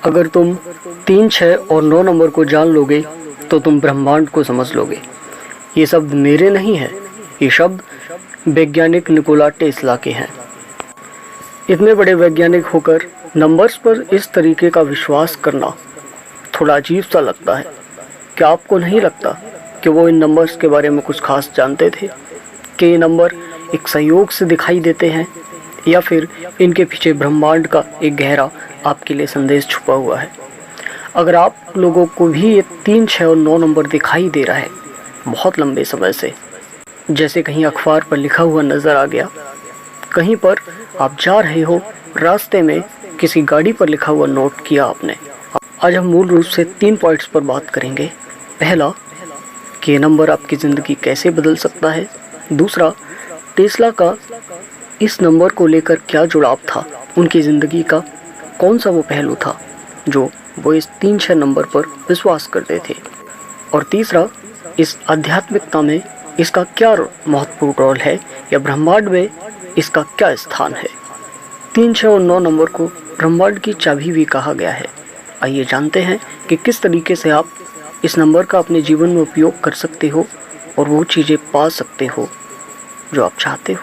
अगर तुम 3, 6 और 9 नंबर को जान लोगे तो तुम ब्रह्मांड को समझ लोगे। ये शब्द मेरे नहीं हैं, ये शब्द वैज्ञानिक निकोला टेस्ला के हैं। इतने बड़े वैज्ञानिक होकर नंबर्स पर इस तरीके का विश्वास करना थोड़ा अजीब सा लगता है। क्या आपको नहीं लगता कि वो इन नंबर्स के बारे में कुछ खास जानते थे, कि ये नंबर एक संयोग से दिखाई देते हैं या फिर इनके पीछे ब्रह्मांड का एक गहरा आपके लिए संदेश छुपा हुआ है। अगर आप लोगों को भी ये 3, 6 और 9 नंबर दिखाई दे रहा है बहुत लंबे समय से, जैसे कहीं अखबार पर लिखा हुआ नज़र आ गया, कहीं पर आप जा रहे हो, रास्ते में किसी गाड़ी पर लिखा हुआ नोट किया आपने। आज हम मूल रूप से 3 पॉइंट्स पर बात करेंगे। पहला, कि ये नंबर आपकी ज़िंदगी कैसे बदल सकता है। दूसरा, टेस्ला का इस नंबर को लेकर क्या जुड़ाव था, उनकी ज़िंदगी का कौन सा वो पहलू था जो वो इस 3, 6 नंबर पर विश्वास करते थे। और तीसरा, इस आध्यात्मिकता में इसका क्या महत्वपूर्ण रोल है या ब्रह्मांड में इसका क्या स्थान है। 3, 6 और 9 नंबर को ब्रह्मांड की चाबी भी कहा गया है। आइए जानते हैं कि किस तरीके से आप इस नंबर का अपने जीवन में उपयोग कर सकते हो और वो चीज़ें पा सकते हो जो आप चाहते हो।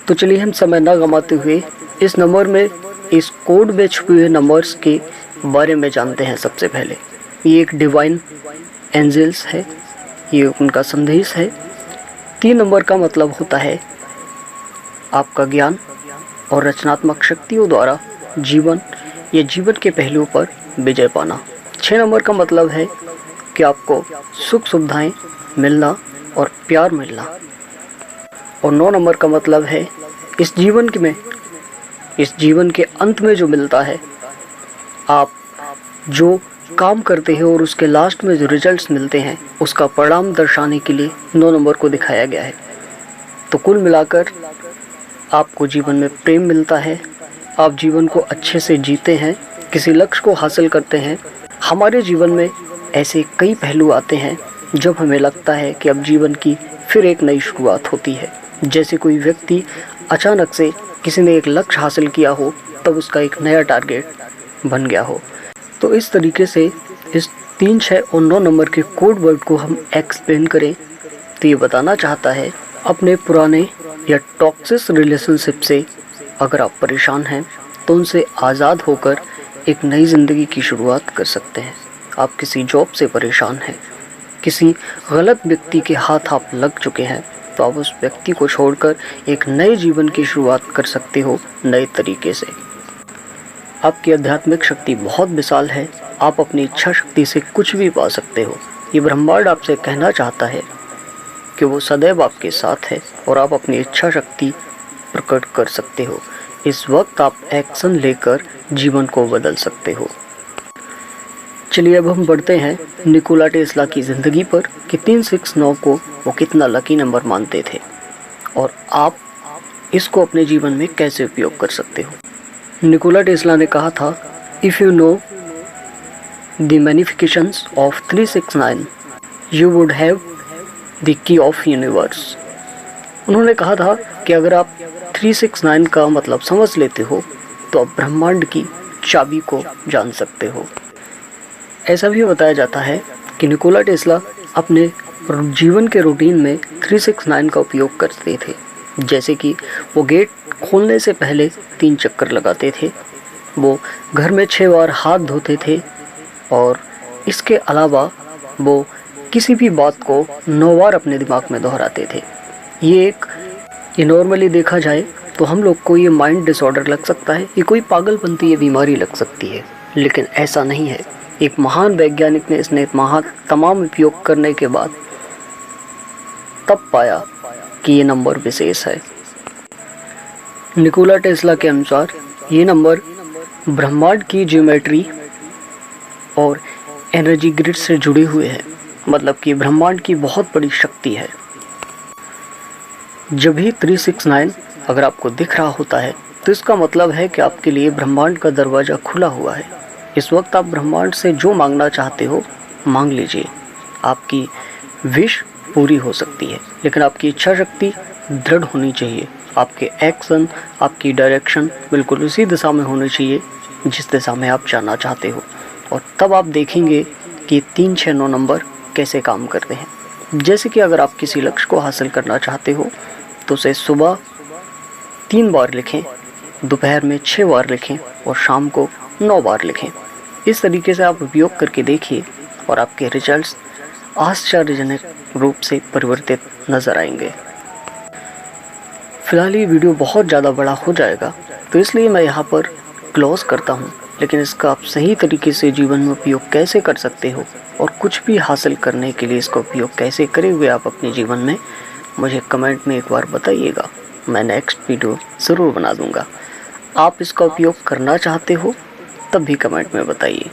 तो चलिए हम समय ना गंवाते हुए इस नंबर में, इस कोड में छुपे हुए नंबर्स के बारे में जानते हैं। सबसे पहले ये एक डिवाइन एंजल्स है, ये उनका संदेश है। 3 नंबर का मतलब होता है आपका ज्ञान और रचनात्मक शक्तियों द्वारा जीवन या जीवन के पहलुओं पर विजय पाना। 6 नंबर का मतलब है कि आपको सुख सुविधाएं मिलना और प्यार मिलना। और 9 नंबर का मतलब है इस जीवन के अंत में जो मिलता है, आप जो काम करते हो और उसके लास्ट में जो रिजल्ट्स मिलते हैं उसका परिणाम दर्शाने के लिए 9 नंबर को दिखाया गया है। तो कुल मिलाकर आपको जीवन में प्रेम मिलता है, आप जीवन को अच्छे से जीते हैं, किसी लक्ष्य को हासिल करते हैं। हमारे जीवन में ऐसे कई पहलू आते हैं जब हमें लगता है कि अब जीवन की फिर एक नई शुरुआत होती है। जैसे कोई व्यक्ति अचानक से, किसी ने एक लक्ष्य हासिल किया हो, तब उसका एक नया टारगेट बन गया हो। तो इस तरीके से इस 3, 6 और 9 नंबर के कोड वर्ड को हम एक्सप्लेन करें तो ये बताना चाहता है अपने पुराने या टॉक्सिक रिलेशनशिप से अगर आप परेशान हैं तो उनसे आज़ाद होकर एक नई ज़िंदगी की शुरुआत कर सकते हैं। आप किसी जॉब से परेशान हैं, किसी गलत व्यक्ति के हाथ आप लग चुके हैं, तो आप उस व्यक्ति को छोड़कर एक नए जीवन की शुरुआत कर सकते हो नए तरीके से। आपकी आध्यात्मिक शक्ति बहुत विशाल है, आप अपनी इच्छा शक्ति से कुछ भी पा सकते हो। ये ब्रह्मांड आपसे कहना चाहता है कि वो सदैव आपके साथ है और आप अपनी इच्छा शक्ति प्रकट कर सकते हो। इस वक्त आप एक्शन लेकर जीवन को बदल सकते हो। चलिए अब हम बढ़ते हैं निकोला टेस्ला की ज़िंदगी पर कि 3, 6, 9 को वो कितना लकी नंबर मानते थे और आप इसको अपने जीवन में कैसे उपयोग कर सकते हो। निकोला टेस्ला ने कहा था, if you know the manifestations of 369 you would have the key of universe. उन्होंने कहा था कि अगर आप 369 का मतलब समझ लेते हो तो आप ब्रह्मांड की चाबी को जान सकते हो। ऐसा भी बताया जाता है कि निकोला टेस्ला अपने जीवन के रूटीन में 369 का उपयोग करते थे। जैसे कि वो गेट खोलने से पहले 3 चक्कर लगाते थे, वो घर में 6 बार हाथ धोते थे और इसके अलावा वो किसी भी बात को 9 बार अपने दिमाग में दोहराते थे। ये नॉर्मली देखा जाए तो हम लोग को ये माइंड डिसऑर्डर लग सकता है, ये कोई पागलपंती या बीमारी लग सकती है, लेकिन ऐसा नहीं है। एक महान वैज्ञानिक ने इसने तमाम उपयोग करने के बाद तब पाया कि ये नंबर विशेष है। निकोला टेस्ला के अनुसार ये नंबर ब्रह्मांड की ज्योमेट्री और एनर्जी ग्रिड से जुड़े हुए हैं, मतलब कि ब्रह्मांड की बहुत बड़ी शक्ति है। जब भी 369 अगर आपको दिख रहा होता है तो इसका मतलब है कि आपके लिए ब्रह्मांड का दरवाज़ा खुला हुआ है। इस वक्त आप ब्रह्मांड से जो मांगना चाहते हो मांग लीजिए, आपकी विश पूरी हो सकती है, लेकिन आपकी इच्छा शक्ति दृढ़ होनी चाहिए। आपके एक्शन, आपकी डायरेक्शन बिल्कुल उसी दिशा में होनी चाहिए जिस दिशा में आप जाना चाहते हो, और तब आप देखेंगे कि 3, 6, 9 नंबर कैसे काम करते हैं। जैसे कि अगर आप किसी लक्ष्य को हासिल करना चाहते हो तो उसे सुबह 3 बार लिखें, दोपहर में 6 बार लिखें और शाम को 9 बार लिखें। इस तरीके से आप उपयोग करके देखिए और आपके रिजल्ट्स आश्चर्यजनक रूप से परिवर्तित नज़र आएंगे। फिलहाल ये वीडियो बहुत ज़्यादा बड़ा हो जाएगा, तो इसलिए मैं यहाँ पर क्लोज करता हूँ। लेकिन इसका आप सही तरीके से जीवन में उपयोग कैसे कर सकते हो और कुछ भी हासिल करने के लिए इसका उपयोग कैसे करे हुए आप अपने जीवन में, मुझे कमेंट में एक बार बताइएगा। मैं नेक्स्ट वीडियो ज़रूर बना दूँगा। आप इसका उपयोग करना चाहते हो तब भी कमेंट में बताइए।